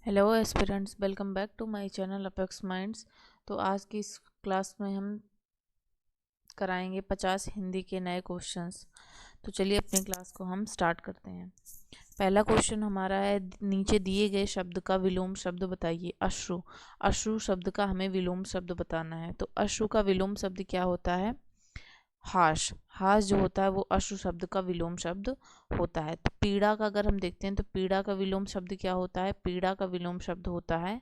Hello aspirants, welcome back to my channel Apex Minds. तो आज की इस क्लास में हम कराएंगे 50 हिंदी के नए क्वेश्चंस। तो चलिए अपनी क्लास को हम स्टार्ट करते हैं। पहला क्वेश्चन हमारा है, नीचे दिए गए शब्द का विलोम शब्द बताइए। अश्रु। अश्रु शब्द का हमें विलोम शब्द बताना है। तो अश्रु का विलोम शब्द क्या होता है? हाश। हाश जो होता है वो अश्रु शब्द का विलोम शब्द होता है। तो पीड़ा का अगर हम देखते हैं तो पीड़ा का विलोम शब्द क्या होता है? पीड़ा का विलोम शब्द होता है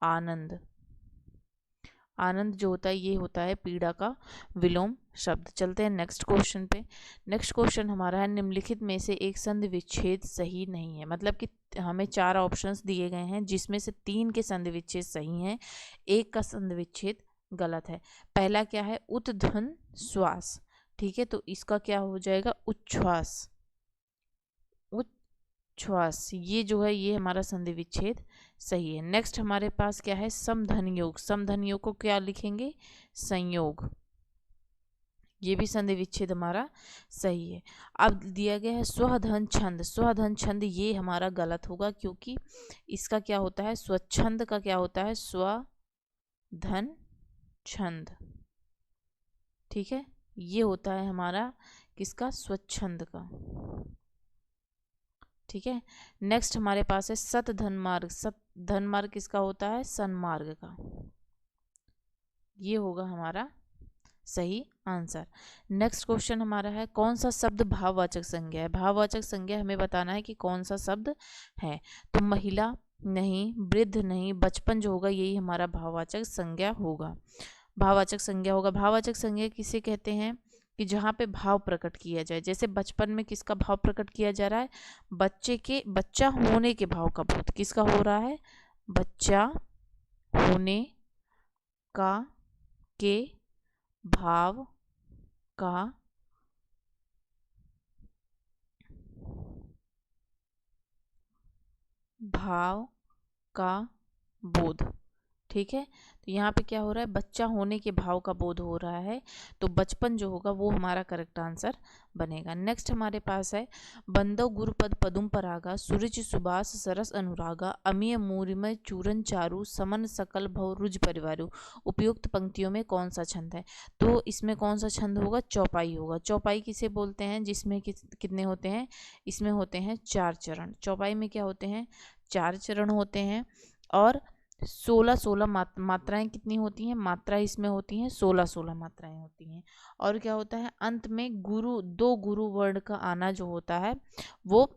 आनंद। आनंद जो होता है ये होता है पीड़ा का विलोम शब्द। चलते हैं नेक्स्ट क्वेश्चन पे। नेक्स्ट क्वेश्चन हमारा है, निम्नलिखित में से एक संधि विच्छेद सही नहीं है। मतलब कि हमें 4 ऑप्शंस दिए गए हैं जिसमें से 3 के संधि विच्छेद सही हैं, एक का संधि विच्छेद गलत है। पहला क्या है? उत्धन श्वास। ठीक है, तो इसका क्या हो जाएगा? उच्छ्वास। उच्छ्वास ये जो है ये हमारा संधि विच्छेद सही है। नेक्स्ट हमारे पास क्या है? समधन योग। समधन योग को क्या लिखेंगे? संयोग। ये भी संधि विच्छेद हमारा सही है। अब दिया गया है स्वधन छंद। स्वधन छंद ये हमारा गलत होगा क्योंकि इसका क्या होता है? स्वच्छंद का क्या होता है? स्वधन छंद। ठीक है, ये होता है हमारा किसका? स्वच्छंद का। ठीक है, नेक्स्ट हमारे पास है सत धन मार्ग। सत धन मार्ग किसका होता है? सन्मार्ग का। ये होगा हमारा सही आंसर। नेक्स्ट क्वेश्चन हमारा है, कौन सा शब्द भाववाचक संज्ञा है? भाववाचक संज्ञा हमें बताना है कि कौन सा शब्द है। तो महिला नहीं, वृद्ध नहीं, बचपन जो होगा यही हमारा भाववाचक संज्ञा होगा। भाववाचक संज्ञा होगा। भाववाचक संज्ञा किसे कहते हैं? कि जहाँ पे भाव प्रकट किया जाए। जैसे बचपन में किसका भाव प्रकट किया जा रहा है? बच्चा होने के भाव का बोध किसका हो रहा है? बच्चा होने का के भाव का भाव का बोध। ठीक है, तो यहाँ पे क्या हो रहा है? बच्चा होने के भाव का बोध हो रहा है, तो बचपन जो होगा वो हमारा करेक्ट आंसर बनेगा। नेक्स्ट हमारे पास है, बंदो गुरुपद पदुम परागा, सुरुचि सुबास सरस अनुरागा, अमीय मूरिमय चूरन चारु, समन सकल भव रुज परिवारु। उपयुक्त पंक्तियों में कौन सा छंद है? तो इसमें कौन सा छंद होगा? चौपाई होगा। चौपाई किसे बोलते हैं? जिसमें कितने होते हैं? इसमें होते हैं 4 चरण। चौपाई में क्या होते हैं? 4 चरण होते हैं और 16 मात्राएं कितनी होती हैं? मात्राएं इसमें होती हैं 16 मात्राएं होती हैं। और क्या होता है? अंत में दो गुरु वर्ण का आना जो होता है वो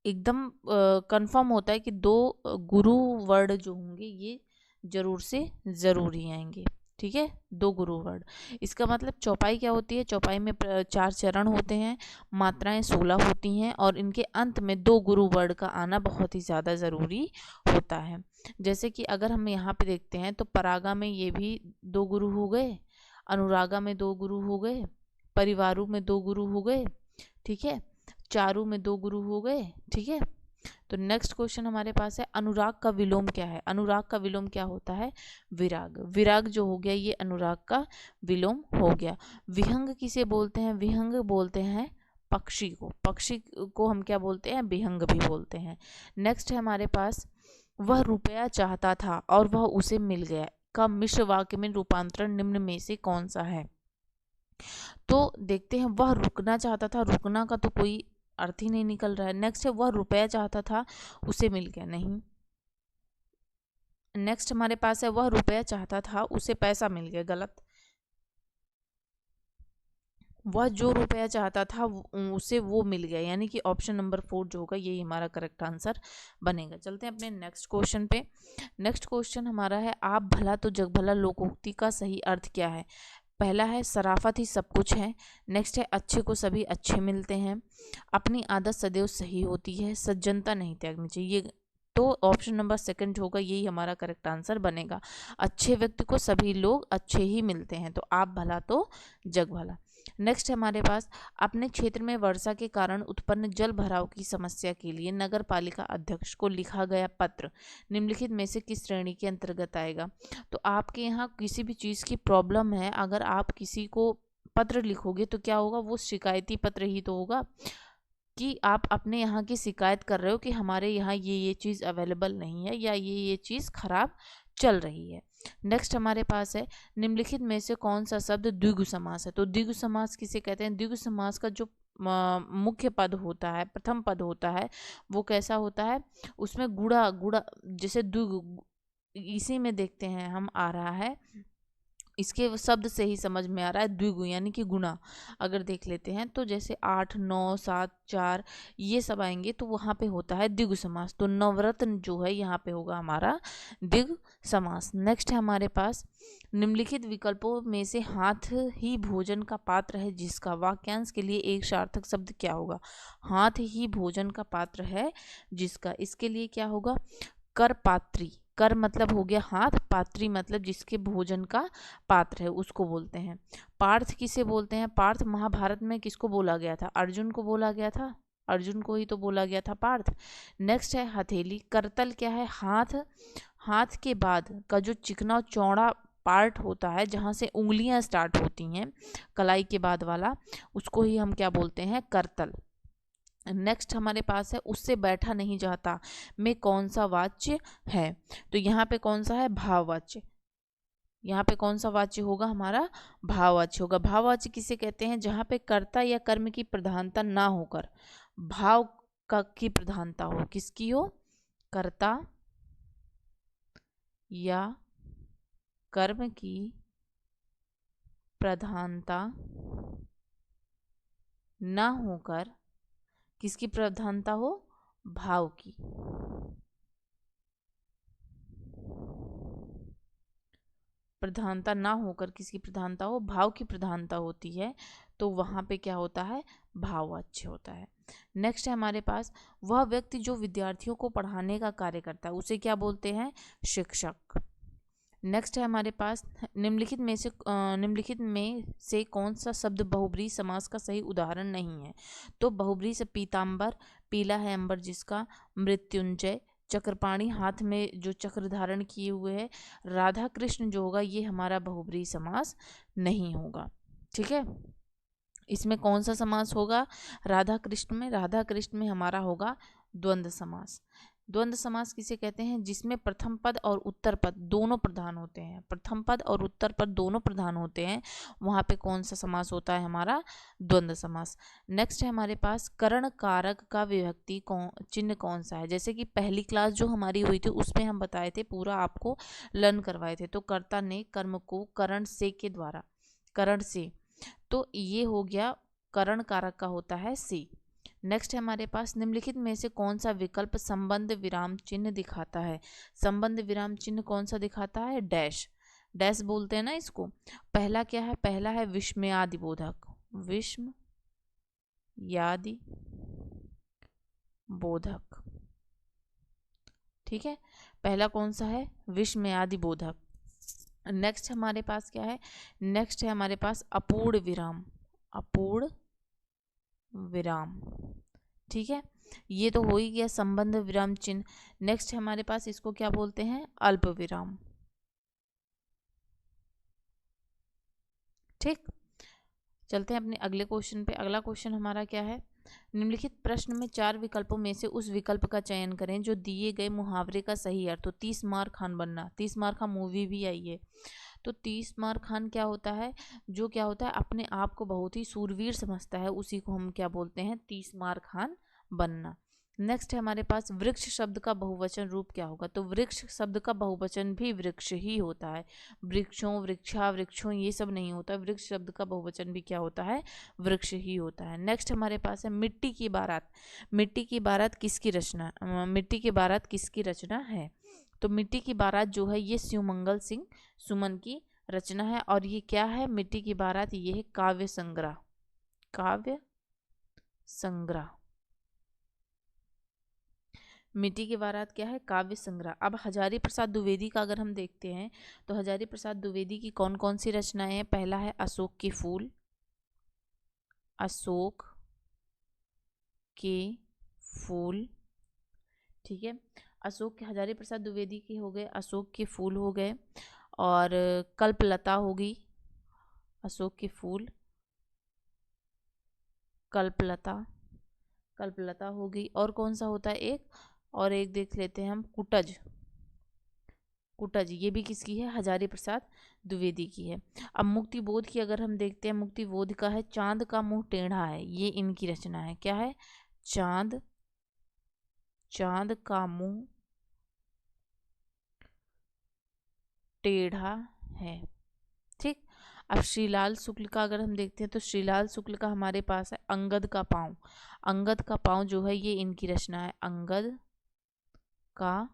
एकदम कंफर्म होता है कि 2 गुरु वर्ण जो होंगे ये जरूर से जरूर ही आएंगे। ठीक है, 2 गुरु वर्ण। इसका मतलब चौपाई क्या होती है? चौपाई में 4 चरण होते हैं, मात्राएं 16 होती हैं और इनके अंत में 2 गुरु वर्ण का आना बहुत ही ज़्यादा ज़रूरी होता है। जैसे कि अगर हम यहाँ पे देखते हैं तो परागा में ये भी 2 गुरु हो गए, अनुरागा में 2 गुरु हो गए, परिवारू में 2 गुरु हो गए। ठीक है, चारू में 2 गुरु हो गए। ठीक है, तो नेक्स्ट क्वेश्चन हमारे पास है, अनुराग का विलोम क्या है? अनुराग का विलोम क्या होता है? विराग। विराग जो हो गया ये अनुराग का विलोम हो गया। विहंग किसे बोलते हैं? विहंग बोलते हैं पक्षी को। पक्षी को हम क्या बोलते हैं? विहंग भी बोलते हैं। नेक्स्ट है हमारे पास, वह रुपया चाहता था और वह उसे मिल गया का मिश्र वाक्य में रूपांतरण निम्न में से कौन सा है? तो देखते हैं, वह रुकना चाहता था। रुकना का तो कोई अर्थ ही नहीं निकल रहा है। नेक्स्ट है, वह रुपया चाहता था उसे मिल गया। नहीं। नेक्स्ट हमारे पास है, वह रुपया चाहता था उसे पैसा मिल गया। गलत। वह जो रुपया चाहता था उसे वो मिल गया, यानी कि ऑप्शन नंबर 4 जो होगा यही हमारा करेक्ट आंसर बनेगा। चलते हैं अपने नेक्स्ट क्वेश्चन पे। नेक्स्ट क्वेश्चन हमारा है, आप भला तो जग भला लोकोक्ति का सही अर्थ क्या है? पहला है, शराफत ही सब कुछ है। नेक्स्ट है, अच्छे को सभी अच्छे मिलते हैं। अपनी आदत सदैव सही होती है। सज्जनता नहीं त्यागनी चाहिए। तो ऑप्शन नंबर 2 होगा यही हमारा करेक्ट आंसर बनेगा। अच्छे व्यक्ति को सभी लोग अच्छे ही मिलते हैं। तो आप भला तो जग भला। नेक्स्ट हमारे पास, अपने क्षेत्र में वर्षा के कारण उत्पन्न जल भराव की समस्या के लिए नगर पालिका अध्यक्ष को लिखा गया पत्र निम्नलिखित में से किस श्रेणी के अंतर्गत आएगा? तो आपके यहाँ किसी भी चीज़ की प्रॉब्लम है, अगर आप किसी को पत्र लिखोगे तो क्या होगा? वो शिकायती पत्र ही तो होगा। कि आप अपने यहाँ की शिकायत कर रहे हो कि हमारे यहाँ ये चीज़ अवेलेबल नहीं है या ये चीज़ खराब चल रही है। नेक्स्ट हमारे पास है निम्नलिखित में से कौन सा शब्द द्विगु समास है। तो द्विगु समास किसे कहते हैं? द्विगु समास का जो मुख्य पद होता है, प्रथम पद होता है, वो कैसा होता है? उसमें गुड़ा गुड़ा जैसे द्विगु, इसी में देखते हैं हम आ रहा है, इसके शब्द से ही समझ में आ रहा है द्विगु यानी कि गुना। अगर देख लेते हैं तो जैसे 8, 9, 7, 4 ये सब आएंगे तो वहाँ पे होता है द्विगु समास। तो नवरत्न जो है यहाँ पे होगा हमारा द्विगु समास। नेक्स्ट है हमारे पास निम्नलिखित विकल्पों में से हाथ ही भोजन का पात्र है जिसका, वाक्यांश के लिए एक सार्थक शब्द क्या होगा? हाथ ही भोजन का पात्र है जिसका, इसके लिए क्या होगा? कर पात्री। कर मतलब हो गया हाथ, पात्री मतलब जिसके भोजन का पात्र है उसको बोलते हैं। पार्थ किसे बोलते हैं? पार्थ महाभारत में किसको बोला गया था? अर्जुन को बोला गया था, अर्जुन को ही तो बोला गया था पार्थ। नेक्स्ट है हथेली। करतल क्या है? हाथ, हाथ के बाद का जो चिकना चौड़ा पार्ट होता है जहाँ से उंगलियां स्टार्ट होती हैं, कलाई के बाद वाला, उसको ही हम क्या बोलते हैं? करतल। नेक्स्ट हमारे पास है उससे बैठा नहीं जाता में कौन सा वाच्य है? तो यहाँ पे कौन सा है? भाववाच्य। यहाँ पे कौन सा वाच्य होगा? हमारा भाववाच्य होगा। भाववाच्य किसे कहते हैं? जहाँ पे कर्ता या कर्म की प्रधानता ना होकर भाव का की प्रधानता हो। किसकी हो? कर्ता या कर्म की प्रधानता ना होकर किसकी प्रधानता हो? भाव की। प्रधानता ना होकर किसकी प्रधानता हो? भाव की प्रधानता होती है, तो वहाँ पे क्या होता है? भाववाच्य होता है। नेक्स्ट है हमारे पास वह व्यक्ति जो विद्यार्थियों को पढ़ाने का कार्य करता है उसे क्या बोलते हैं? शिक्षक। नेक्स्ट है हमारे पास निम्नलिखित में से कौन सा शब्द बहुब्रीहि समास का सही उदाहरण नहीं है? तो बहुब्रीहि से पीताम्बर, पीला है अंबर जिसका, मृत्युंजय, चक्रपाणी हाथ में जो चक्र धारण किए हुए है, राधा कृष्ण जो होगा ये हमारा बहुब्रीहि समास नहीं होगा। ठीक है, इसमें कौन सा समास होगा? राधा कृष्ण में, राधा कृष्ण में हमारा होगा द्वंद्व समास। द्वंद्व समास किसे कहते हैं? जिसमें प्रथम पद और उत्तर पद दोनों प्रधान होते हैं। प्रथम पद और उत्तर पद दोनों प्रधान होते हैं, वहाँ पे कौन सा समास होता है? हमारा द्वंद्व समास। नेक्स्ट है हमारे पास करण कारक का विभक्ति चिन्ह कौन सा है? जैसे कि पहली क्लास जो हमारी हुई थी उसमें हम बताए थे, पूरा आपको लर्न करवाए थे। तो कर्ता ने कर्म को करण से के द्वारा, करण से, तो ये हो गया करण कारक का होता है सी। नेक्स्ट है हमारे पास निम्नलिखित में से कौन सा विकल्प संबंध विराम चिन्ह दिखाता है? संबंध विराम चिन्ह कौन सा दिखाता है? डैश। डैश बोलते हैं ना इसको। पहला क्या है? पहला है विस्मयादि बोधक, विस्मयादि बोधक। ठीक है, पहला कौन सा है? विस्मयादि बोधक। नेक्स्ट हमारे पास क्या है? नेक्स्ट है हमारे पास अपूर्ण विराम, अपूर्ण विराम। ठीक है, ये तो हो ही गया संबंध विराम चिन्ह। नेक्स्ट हमारे पास इसको क्या बोलते हैं? अल्प विराम। ठीक, चलते हैं अपने अगले क्वेश्चन पे। अगला क्वेश्चन हमारा क्या है? निम्नलिखित प्रश्न में 4 विकल्पों में से उस विकल्प का चयन करें जो दिए गए मुहावरे का सही अर्थ हो। 30 मार खान बनना, 30 मार खान मूवी भी आई है। तो 30 मार खान क्या होता है? जो क्या होता है अपने आप को बहुत ही सूरवीर समझता है, उसी को हम क्या बोलते हैं? 30 मार खान बनना। नेक्स्ट है हमारे पास वृक्ष शब्द का बहुवचन रूप क्या होगा? तो वृक्ष शब्द का बहुवचन भी वृक्ष ही होता है। वृक्षों, वृक्षा, वृक्षों ये सब नहीं होता। वृक्ष शब्द का बहुवचन भी क्या होता है? वृक्ष ही होता है। नेक्स्ट हमारे पास है मिट्टी की बारात। मिट्टी की बारात किसकी रचना, मिट्टी की बारात किसकी रचना है? तो मिट्टी की बारात जो है ये शिवमंगल सिंह सुमन की रचना है। और ये क्या है? मिट्टी की बारात ये है काव्य संग्रह, काव्य संग्रह। मिट्टी की बारात क्या है? काव्य संग्रह। अब हजारी प्रसाद द्विवेदी का अगर हम देखते हैं तो हजारी प्रसाद द्विवेदी की कौन कौन सी रचनाएं हैं? पहला है अशोक के फूल, अशोक के फूल। ठीक है, अशोक के, हजारी प्रसाद द्विवेदी के हो गए अशोक के फूल हो गए, और कल्पलता होगी, अशोक के फूल, कल्पलता। कल्पलता हो गई। और कौन सा होता है एक, और एक देख लेते हैं हम, कुटज। कुटज ये भी किसकी है, हजारी प्रसाद द्विवेदी की है। अब मुक्तिबोध की अगर हम देखते हैं, मुक्तिबोध का है चांद का मुंह टेढ़ा है, ये इनकी रचना है। क्या है, चांद, चांद का मुंह टेढ़ा है। ठीक। अब श्रीलाल शुक्ल का अगर हम देखते हैं तो श्रीलाल शुक्ल का हमारे पास है अंगद का पाँव। अंगद का पाँव जो है ये इनकी रचना है, अंगद का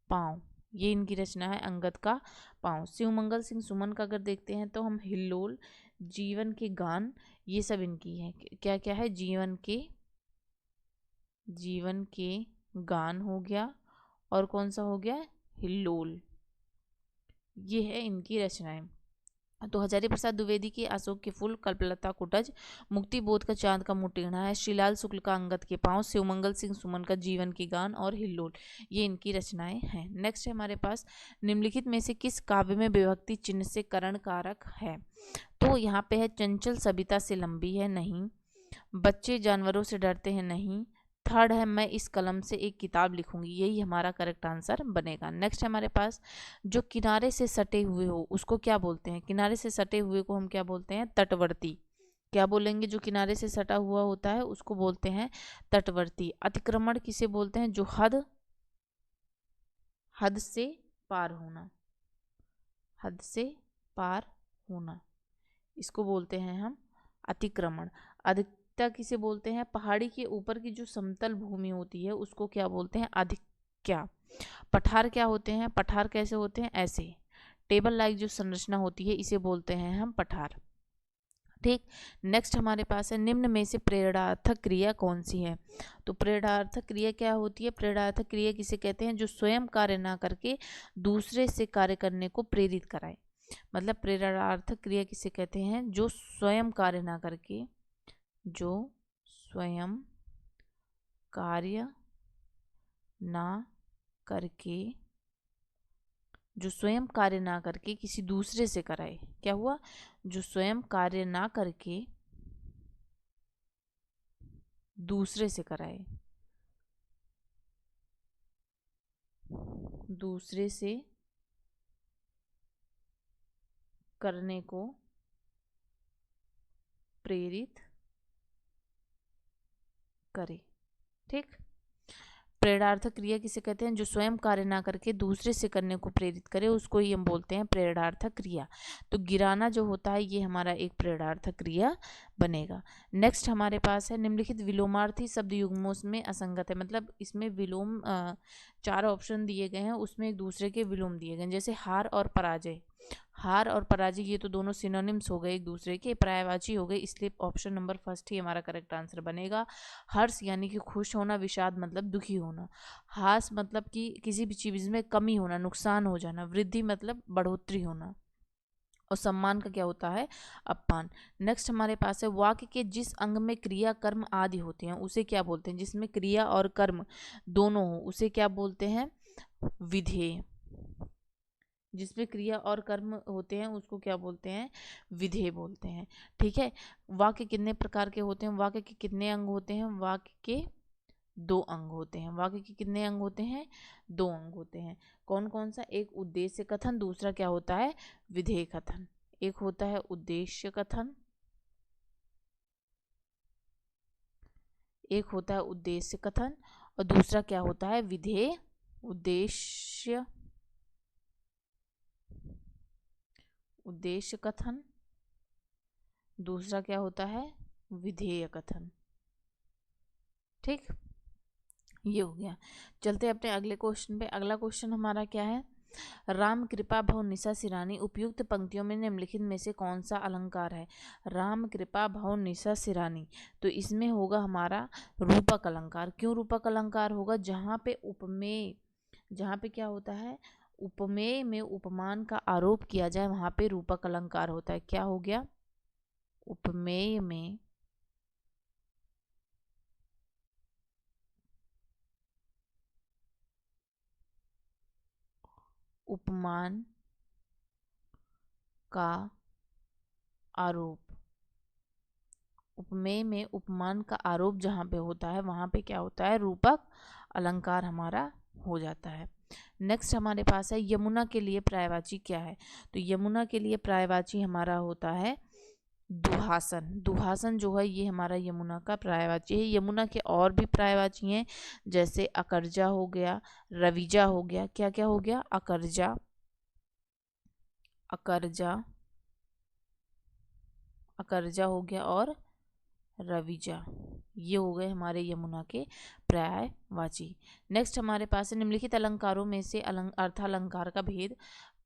पाँव, ये इनकी रचना है, अंगद का पाँव। शिवमंगल सिंह सुमन का अगर देखते हैं तो हम हिल्लोल, जीवन के गान, ये सब इनकी है। क्या क्या है, जीवन के, जीवन के गान हो गया, और कौन सा हो गया, हिल्लोल, ये है इनकी रचनाएं। तो हजारी प्रसाद द्विवेदी की अशोक के फूल, कल्पलता कुटज, मुक्तिबोध का चांद का मुंह टेढ़ा है, श्रीलाल शुक्ल का अंगद के पाँव, शिवमंगल सिंह सुमन का जीवन की गान और हिल्लोल, ये इनकी रचनाएं हैं। नेक्स्ट है हमारे पास, निम्नलिखित में से किस काव्य में विभक्ति चिन्ह से करण कारक है। तो यहाँ पे है, चंचल सबिता से लंबी है, नहीं। बच्चे जानवरों से डरते हैं, नहीं। थर्ड है, मैं इस कलम से एक किताब लिखूंगी, यही हमारा करेक्ट आंसर बनेगा। नेक्स्ट है हमारे पास, जो किनारे से सटे हुए हो उसको क्या बोलते हैं, किनारे से सटे हुए को हम क्या बोलते हैं, तटवर्ती। क्या बोलेंगे, जो किनारे से सटा हुआ होता है उसको बोलते हैं तटवर्ती। अतिक्रमण किसे बोलते हैं, जो हद, हद से पार होना, हद से पार होना, इसको बोलते हैं हम अतिक्रमण। अधिकता किसे बोलते हैं, पहाड़ी के ऊपर की जो समतल भूमि होती है उसको क्या बोलते हैं, अधिक्या। पठार क्या होते हैं, पठार कैसे होते हैं, ऐसे टेबल लाइक जो संरचना होती है इसे बोलते हैं हम पठार। ठीक। नेक्स्ट हमारे पास है, निम्न में से प्रेरणार्थक क्रिया कौन सी है। तो प्रेरणार्थक क्रिया क्या होती है, प्रेरणार्थक क्रिया किसे कहते हैं, जो स्वयं कार्य ना करके दूसरे से कार्य करने को प्रेरित कराए। मतलब प्रेरणार्थक क्रिया किसे कहते हैं, जो स्वयं कार्य ना करके, जो स्वयं कार्य ना करके, जो स्वयं कार्य ना करके किसी दूसरे से कराए। क्या हुआ, जो स्वयं कार्य ना करके दूसरे से कराए, दूसरे से करने को प्रेरित करे। ठीक। प्रेरणार्थक क्रिया किसे कहते हैं, जो स्वयं कार्य ना करके दूसरे से करने को प्रेरित करे, उसको ही हम बोलते हैं प्रेरणार्थक क्रिया। तो गिराना जो होता है ये हमारा एक प्रेरणार्थक क्रिया बनेगा। नेक्स्ट हमारे पास है, निम्नलिखित विलोमार्थी शब्द युग्मों में असंगत है। मतलब इसमें विलोम, चार ऑप्शन दिए गए हैं, उसमें एक दूसरे के विलोम दिए गए हैं। जैसे हार और पराजय, हार और पराजय ये तो दोनों सिनोनिम्स हो गए, एक दूसरे के पर्यायवाची हो गए, इसलिए ऑप्शन नंबर फर्स्ट ही हमारा करेक्ट आंसर बनेगा। हर्ष यानी कि खुश होना, विषाद मतलब दुखी होना, हास मतलब कि किसी भी चीज में कमी होना, नुकसान हो जाना, वृद्धि मतलब बढ़ोतरी होना, और सम्मान का क्या होता है, अपमान। नेक्स्ट हमारे पास है, वाक्य के जिस अंग में क्रिया कर्म आदि होते हैं उसे क्या बोलते हैं, जिसमें क्रिया और कर्म दोनों हो उसे क्या बोलते हैं, विधेय। जिसमें क्रिया और कर्म होते हैं उसको क्या बोलते हैं, विधेय बोलते हैं। ठीक है। वाक्य कितने प्रकार के होते हैं, वाक्य के कितने अंग होते हैं, वाक्य के दो अंग होते हैं। वाक्य के कितने अंग होते हैं, दो अंग होते हैं। कौन कौन सा, एक उद्देश्य कथन, दूसरा क्या होता है, विधेय कथन। एक होता है उद्देश्य कथन, एक होता है उद्देश्य कथन, और दूसरा क्या होता है, विधेय। उद्देश्य, उद्देश्य कथन, दूसरा क्या होता है, विधेय कथन। ठीक, ये हो गया। चलते हैं अपने अगले क्वेश्चन पे। अगला क्वेश्चन हमारा क्या है, राम कृपा भव निशा सिरानी उपयुक्त पंक्तियों में निम्नलिखित में से कौन सा अलंकार है। राम कृपा भव निशा सिरानी, तो इसमें होगा हमारा रूपक अलंकार। क्यों रूपक अलंकार होगा, जहाँ पे उपमेय, जहाँ पे क्या होता है, उपमेय में उपमान का आरोप किया जाए वहाँ पे रूपक अलंकार होता है। क्या हो गया, उपमेय में उपमान का आरोप, उपमेय में उपमान का आरोप जहाँ पे होता है वहाँ पे क्या होता है, रूपक अलंकार हमारा हो जाता है। नेक्स्ट हमारे पास है यमुना के लिए पर्यायवाची क्या है। तो यमुना के लिए पर्यायवाची हमारा होता है दुहासन। दुहासन जो है ये हमारा यमुना का पर्यायवाची है। यमुना के और भी पर्यायवाची हैं, जैसे अकरजा हो गया, रविजा हो गया। क्या क्या हो गया, अकरजा, अकरजा, अकरजा हो गया और रविजा, ये हो गए हमारे यमुना के पर्यायवाची। नेक्स्ट हमारे पास है निम्नलिखित अलंकारों में से अर्थालंकार का भेद।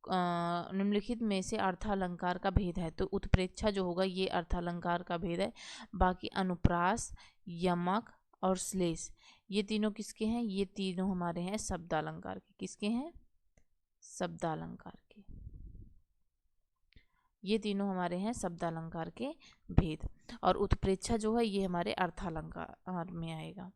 निम्नलिखित में से अर्थालंकार का भेद है, तो उत्प्रेक्षा जो होगा ये अर्थालंकार का भेद है। बाकी अनुप्रास, यमक और श्लेष ये तीनों किसके हैं, ये तीनों हमारे हैं शब्दालंकार के। किसके हैं, शब्दालंकार के। ये तीनों हमारे हैं शब्दालंकार के भेद। और उत्प्रेक्षा जो है ये हमारे अर्थालंकार में आएगा।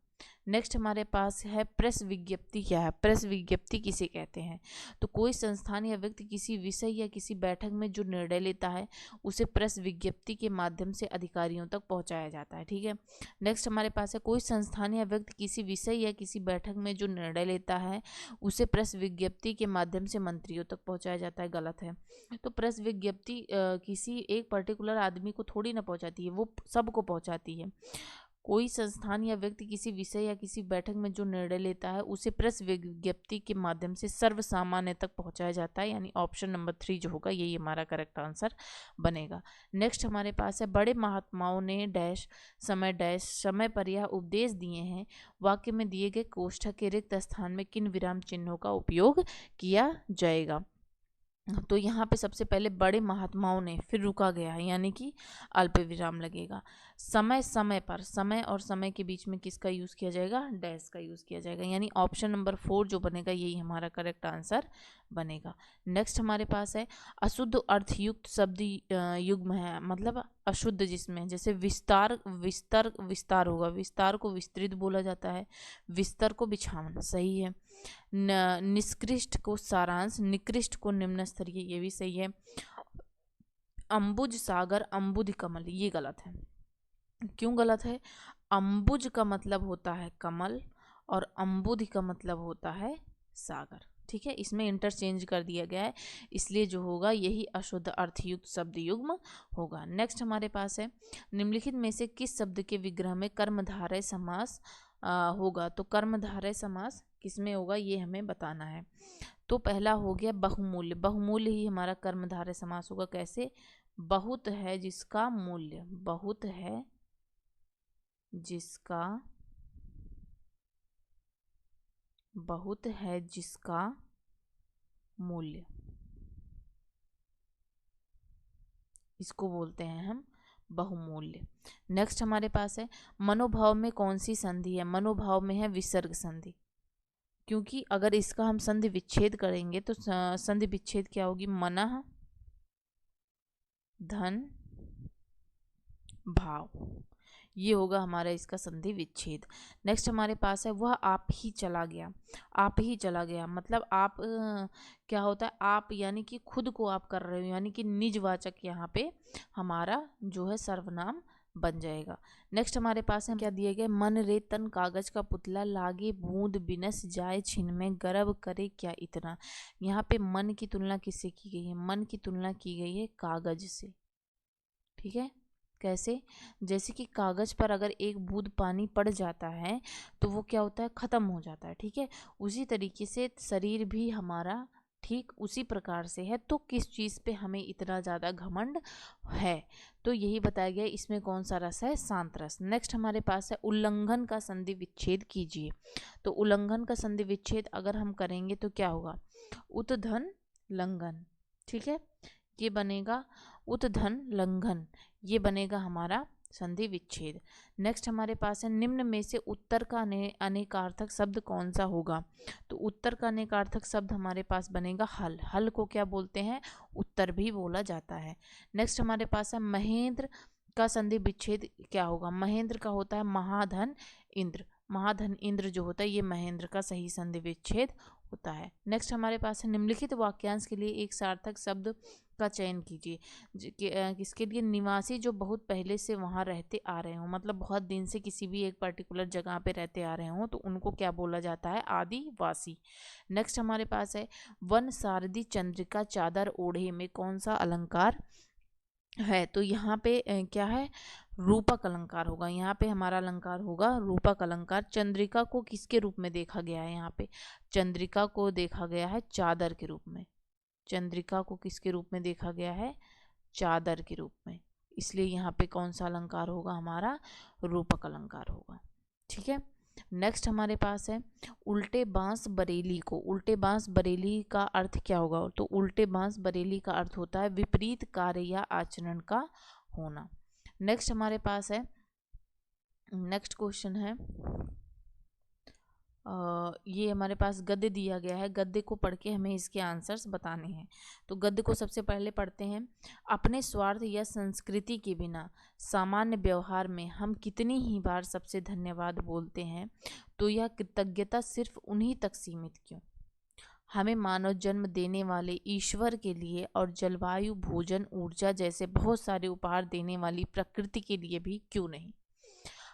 नेक्स्ट हमारे पास है प्रेस विज्ञप्ति क्या है। प्रेस विज्ञप्ति किसे कहते हैं, तो कोई संस्थान या व्यक्ति किसी विषय या किसी बैठक में जो निर्णय लेता है उसे प्रेस विज्ञप्ति के माध्यम से अधिकारियों तक पहुंचाया जाता है। ठीक है। नेक्स्ट हमारे पास है कोई संस्थान या व्यक्ति किसी विषय या किसी बैठक में जो निर्णय लेता है उसे प्रेस विज्ञप्ति के माध्यम से मंत्रियों तक पहुंचाया जाता है। गलत है। तो प्रेस विज्ञप्ति किसी एक पर्टिकुलर आदमी को थोड़ी ना पहुंचाती है, वो सबको पहुंचाती है। कोई संस्थान या व्यक्ति किसी विषय या किसी बैठक में जो निर्णय लेता है उसे प्रेस विज्ञप्ति के माध्यम से सर्वसामान्य तक पहुंचाया जाता है। यानी ऑप्शन नंबर 3 जो होगा यही हमारा करेक्ट आंसर बनेगा। नेक्स्ट हमारे पास है बड़े महात्माओं ने डैश समय पर यह उपदेश दिए हैं, वाक्य में दिए गए कोष्ठक के रिक्त स्थान में किन विराम चिन्हों का उपयोग किया जाएगा। तो यहाँ पे सबसे पहले बड़े महात्माओं ने, फिर रुका गया है यानी कि अल्प विराम लगेगा। समय समय पर, समय और समय के बीच में किसका यूज़ किया जाएगा, डैश का यूज़ किया जाएगा। यानी ऑप्शन नंबर 4 जो बनेगा यही हमारा करेक्ट आंसर बनेगा। नेक्स्ट हमारे पास है अशुद्ध अर्थयुक्त शब्द युग्म है, मतलब अशुद्ध जिसमें, जैसे विस्तार, विस्तार होगा, विस्तार को विस्तृत बोला जाता है, विस्तर को बिछावन, सही है। निष्कृष्ट को सारांश, निकृष्ट को निम्न स्तरीय, ये भी सही है। अंबुज सागर, अंबुद कमल, ये गलत है। क्यों गलत है, अंबुज का मतलब होता है कमल और अंबुद का मतलब होता है सागर। ठीक है, इसमें इंटरचेंज कर दिया गया है, इसलिए जो होगा यही अशुद्ध अर्थयुक्त शब्द युग्म होगा। नेक्स्ट हमारे पास है निम्नलिखित में से किस शब्द के विग्रह में कर्मधारय समास होगा। तो कर्मधारय समास किसमें होगा ये हमें बताना है। तो पहला हो गया बहुमूल्य, बहुमूल्य ही हमारा कर्मधारय समास होगा। कैसे, बहुत है जिसका मूल्य, बहुत है जिसका, बहुत है जिसका मूल्य, इसको बोलते हैं हम बहुमूल्य। नेक्स्ट हमारे पास है मनोभाव में कौन सी संधि है। मनोभाव में है विसर्ग संधि, क्योंकि अगर इसका हम संधि विच्छेद करेंगे तो संधि विच्छेद क्या होगी, मनः धन भाव, ये होगा हमारा इसका संधि विच्छेद। नेक्स्ट हमारे पास है वह आप ही चला गया। आप ही चला गया मतलब आप क्या होता है, आप यानी कि खुद को आप कर रहे हो, यानी कि निजवाचक यहाँ पे हमारा जो है सर्वनाम बन जाएगा। नेक्स्ट हमारे पास है क्या दिए गए, मन रे तन कागज का पुतला, लागे बूंद बिनस जाए छिन में, गर्व करे क्या इतना। यहाँ पे मन की तुलना किससे की गई है, मन की तुलना की गई है कागज से। ठीक है, कैसे, जैसे कि कागज पर अगर एक बूंद पानी पड़ जाता है तो वो क्या होता है, खत्म हो जाता है। ठीक है, उसी तरीके से शरीर भी हमारा ठीक उसी प्रकार से है। तो किस चीज़ पे हमें इतना ज़्यादा घमंड है, तो यही बताया गया। इसमें कौन सा रस है, शांत रस। नेक्स्ट हमारे पास है उल्लंघन का संधि विच्छेद कीजिए। तो उल्लंघन का संधि विच्छेद अगर हम करेंगे तो क्या होगा, उत्धन लंघन। ठीक है, ये बनेगा उत्धन लंघन, ये बनेगा हमारा संधि विच्छेद। नेक्स्ट हमारे पास है निम्न में से उत्तर का अनेकार्थक शब्द कौन सा होगा। तो उत्तर का अनेकार्थक शब्द हमारे पास बनेगा हल। हल को क्या बोलते हैं, उत्तर भी बोला जाता है। नेक्स्ट हमारे पास है महेंद्र का संधि विच्छेद क्या होगा। महेंद्र का होता है महाधन इंद्र, महाधन इंद्र जो होता है ये महेंद्र का सही संधि विच्छेद होता है। नेक्स्ट हमारे पास है निम्नलिखित वाक्यांश के लिए एक सार्थक शब्द का चयन कीजिए। किसके लिए? निवासी जो बहुत पहले से वहाँ रहते आ रहे हों, मतलब बहुत दिन से किसी भी एक पर्टिकुलर जगह पे रहते आ रहे हों, तो उनको क्या बोला जाता है? आदिवासी। नेक्स्ट हमारे पास है वन सारदी चंद्रिका चादर ओढ़े में कौन सा अलंकार है? तो यहाँ पे क्या है? रूपक अलंकार होगा। यहाँ पे हमारा अलंकार होगा रूपक अलंकार। चंद्रिका को किसके रूप में देखा गया है? यहाँ पे चंद्रिका को देखा गया है चादर के रूप में। चंद्रिका को किसके रूप में देखा गया है? चादर के रूप में। इसलिए यहाँ पे कौन सा अलंकार होगा? हमारा रूपक अलंकार होगा। ठीक है। नेक्स्ट हमारे पास है उल्टे बांस बरेली को। उल्टे बांस बरेली का अर्थ क्या होगा? तो उल्टे बांस बरेली का अर्थ होता है विपरीत कार्य या आचरण का होना। नेक्स्ट हमारे पास है, नेक्स्ट क्वेश्चन है ये हमारे पास गद्य दिया गया है। गद्य को पढ़ के हमें इसके आंसर्स बताने हैं। तो गद्य को सबसे पहले पढ़ते हैं। अपने स्वार्थ या संस्कृति के बिना सामान्य व्यवहार में हम कितनी ही बार सबसे धन्यवाद बोलते हैं, तो यह कृतज्ञता सिर्फ उन्हीं तक सीमित क्यों? हमें मानव जन्म देने वाले ईश्वर के लिए और जलवायु, भोजन, ऊर्जा जैसे बहुत सारे उपहार देने वाली प्रकृति के लिए भी क्यों नहीं?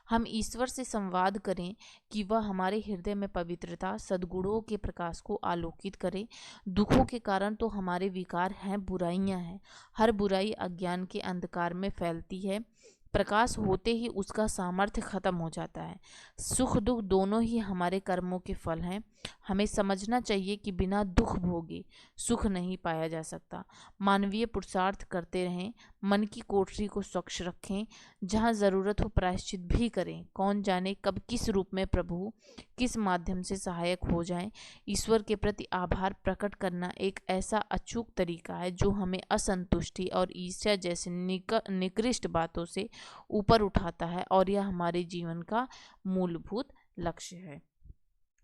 हम ईश्वर से संवाद करें कि वह हमारे हृदय में पवित्रता, सद्गुणों के प्रकाश को आलोकित करे। दुखों के कारण तो हमारे विकार हैं, बुराइयां हैं। हर बुराई अज्ञान के अंधकार में फैलती है, प्रकाश होते ही उसका सामर्थ्य खत्म हो जाता है। सुख दुख दोनों ही हमारे कर्मों के फल हैं। हमें समझना चाहिए कि बिना दुख भोगे सुख नहीं पाया जा सकता। मानवीय पुरुषार्थ करते रहें, मन की कोठरी को स्वच्छ रखें, जहाँ ज़रूरत हो प्रायश्चित भी करें। कौन जाने कब किस रूप में प्रभु किस माध्यम से सहायक हो जाएं। ईश्वर के प्रति आभार प्रकट करना एक ऐसा अचूक तरीका है जो हमें असंतुष्टि और ईर्ष्या जैसे निकृष्ट बातों से ऊपर उठाता है, और यह हमारे जीवन का मूलभूत लक्ष्य है।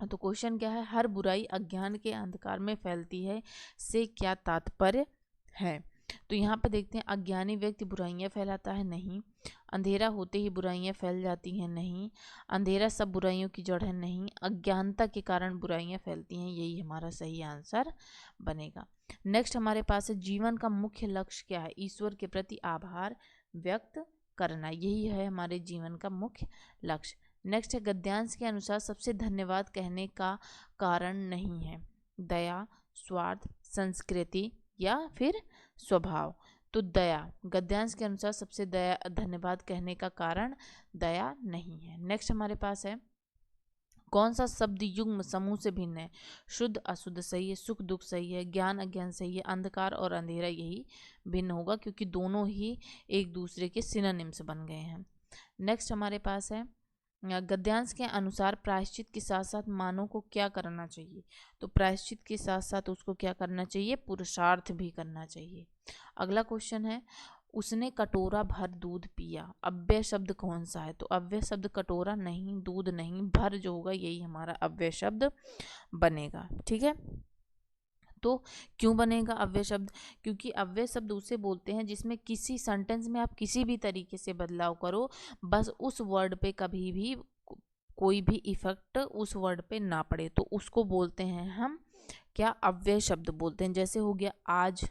तो क्वेश्चन क्या है? हर बुराई अज्ञान के अंधकार में फैलती है से क्या तात्पर्य है? तो यहाँ पर देखते हैं, अज्ञानी व्यक्ति बुराइयाँ फैलाता है? नहीं। अंधेरा होते ही बुराइयाँ फैल जाती हैं? नहीं। अंधेरा सब बुराइयों की जड़ है? नहीं। अज्ञानता के कारण बुराइयाँ फैलती हैं, यही हमारा सही आंसर बनेगा। नेक्स्ट हमारे पास है जीवन का मुख्य लक्ष्य क्या है? ईश्वर के प्रति आभार व्यक्त करना, यही है हमारे जीवन का मुख्य लक्ष्य। नेक्स्ट है गद्यांश के अनुसार सबसे धन्यवाद कहने का कारण नहीं है? दया, स्वार्थ, संस्कृति या फिर स्वभाव? तो दया, गद्यांश के अनुसार सबसे धन्यवाद कहने का कारण दया नहीं है। नेक्स्ट हमारे पास है कौन सा शब्द युग्म समूह से भिन्न है? शुद्ध अशुद्ध सही है, सुख दुख सही है, ज्ञान अज्ञान सही है, अंधकार और अंधेरा यही भिन्न होगा, क्योंकि दोनों ही एक दूसरे के सिनोनिम्स बन गए हैं। नेक्स्ट हमारे पास है गद्यांश के अनुसार प्रायश्चित के साथ साथ मानव को क्या करना चाहिए? तो प्रायश्चित के साथ साथ उसको क्या करना चाहिए? पुरुषार्थ भी करना चाहिए। अगला क्वेश्चन है उसने कटोरा भर दूध पिया, अव्यय शब्द कौन सा है? तो अव्यय शब्द कटोरा नहीं, दूध नहीं, भर जो होगा यही हमारा अव्यय शब्द बनेगा। ठीक है। तो क्यों बनेगा अव्यय शब्द? क्योंकि अव्यय शब्द उसे बोलते हैं जिसमें किसी सेंटेंस में आप किसी भी तरीके से बदलाव करो, बस उस वर्ड पे कभी भी कोई भी इफेक्ट उस वर्ड पे ना पड़े, तो उसको बोलते हैं हम क्या? अव्यय शब्द बोलते हैं। जैसे हो गया आज,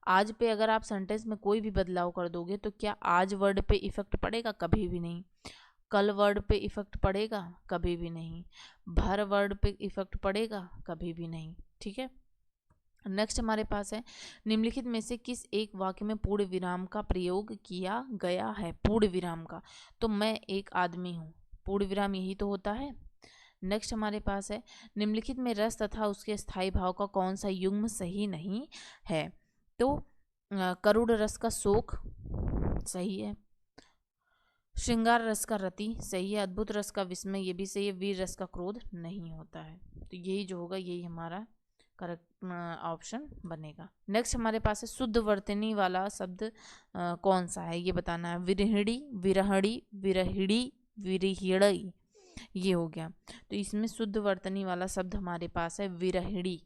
आज पे अगर आप सेंटेंस में कोई भी बदलाव कर दोगे तो क्या आज वर्ड पे इफेक्ट पड़ेगा? कभी भी नहीं। कल वर्ड पे इफेक्ट पड़ेगा? कभी भी नहीं। भर वर्ड पे इफेक्ट पड़ेगा? कभी भी नहीं। ठीक है। नेक्स्ट हमारे पास है निम्नलिखित में से किस एक वाक्य में पूर्ण विराम का प्रयोग किया गया है? पूर्ण विराम का, तो मैं एक आदमी हूँ, पूर्ण विराम यही तो होता है। नेक्स्ट हमारे पास है निम्नलिखित में रस तथा उसके स्थायी भाव का कौन सा युग्म सही नहीं है? तो करुण रस का शोक सही है, श्रृंगार रस का रति सही है, अद्भुत रस का विस्मय ये भी सही है, वीर रस का क्रोध नहीं होता है। तो यही जो होगा यही हमारा करेक्ट ऑप्शन बनेगा। नेक्स्ट हमारे पास है शुद्ध वर्तनी वाला शब्द कौन सा है? ये बताना है। विरहिणी, विरहड़ी, विरहिड़ी, विरहिड़ी, ये हो गया। तो इसमें शुद्ध वर्तनी वाला शब्द हमारे पास है विरहिणी।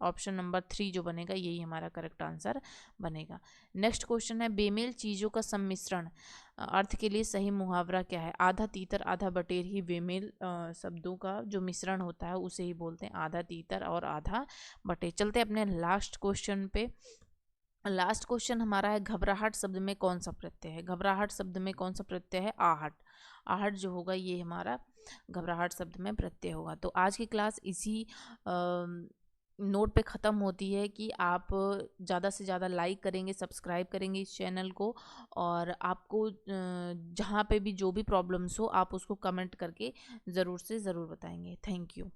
ऑप्शन नंबर 3 जो बनेगा यही हमारा करेक्ट आंसर बनेगा। नेक्स्ट क्वेश्चन है बेमेल चीज़ों का सम्मिश्रण अर्थ के लिए सही मुहावरा क्या है? आधा तीतर आधा बटेर ही बेमेल शब्दों का जो मिश्रण होता है उसे ही बोलते हैं आधा तीतर और आधा बटेर। चलते हैं अपने लास्ट क्वेश्चन पे। लास्ट क्वेश्चन हमारा है घबराहट शब्द में कौन सा प्रत्यय है। घबराहट शब्द में कौन सा प्रत्यय है? आहट। आहट जो होगा ये हमारा घबराहट शब्द में प्रत्यय होगा। तो आज की क्लास इसी नोट पे ख़त्म होती है कि आप ज़्यादा से ज़्यादा लाइक करेंगे, सब्सक्राइब करेंगे इस चैनल को, और आपको जहाँ पे भी जो भी प्रॉब्लम्स हो आप उसको कमेंट करके ज़रूर से ज़रूर बताएंगे। Thank you.